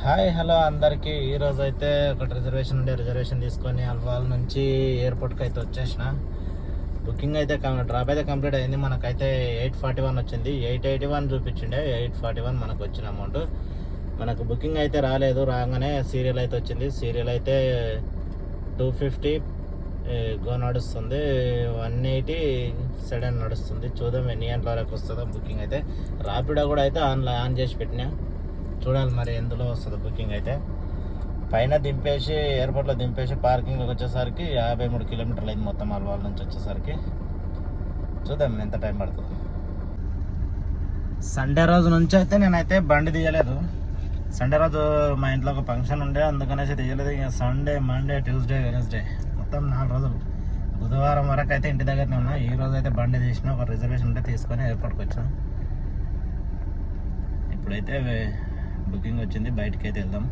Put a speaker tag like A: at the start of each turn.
A: Hi hello అందరికీ. ఈరోజు అయితే ఒకటి రిజర్వేషన్ తీసుకొని అల్వాల్ నుంచి ఎయిర్పోర్ట్కి అయితే వచ్చేసిన. బుకింగ్ అయితే డ్రాప్ అయితే కంప్లీట్ అయింది. మనకైతే 841 వచ్చింది. 881 చూపించిండే, 841 మనకు వచ్చిన అమౌంట్. మనకు బుకింగ్ అయితే రాలేదు. రాగానే సీరియల్ అయితే వచ్చింది. సీరియల్ అయితే 250 గో నడుస్తుంది, 180 సెడన్ నడుస్తుంది. చూద్దాం ఎన్ని గంటల వరకు వస్తుందో బుకింగ్ అయితే. ర్యాపిడో కూడా అయితే ఆన్ చేసి పెట్టినా, చూడాలి మరి ఎందులో వస్తుంది బుకింగ్ అయితే. పైన దింపేసి ఎయిర్పోర్ట్లో దింపేసి పార్కింగ్కి వచ్చేసరికి 53 కిలోమీటర్లు అయింది మొత్తం అల్వాల్ నుంచి వచ్చేసరికి. చూద్దాం ఎంత టైం పడుతుంది. సండే రోజు నుంచి అయితే నేనైతే బండి తీయలేదు. సండే రోజు మా ఇంట్లో ఒక ఫంక్షన్ ఉండే, అందుకనేసి తీయలేదు. ఇక సండే, మండే, ట్యూస్డే, వెనస్డే మొత్తం 4 రోజులు. బుధవారం వరకు అయితే ఇంటి దగ్గరనే ఉన్నా. ఈ రోజు అయితే బండి తీసిన, ఒక రిజర్వేషన్ ఉంటే తీసుకొని ఎయిర్పోర్ట్కి వచ్చాను. ఇప్పుడైతే బుకింగ్ వచ్చింది, బయటికి అయితే వెళ్దాం.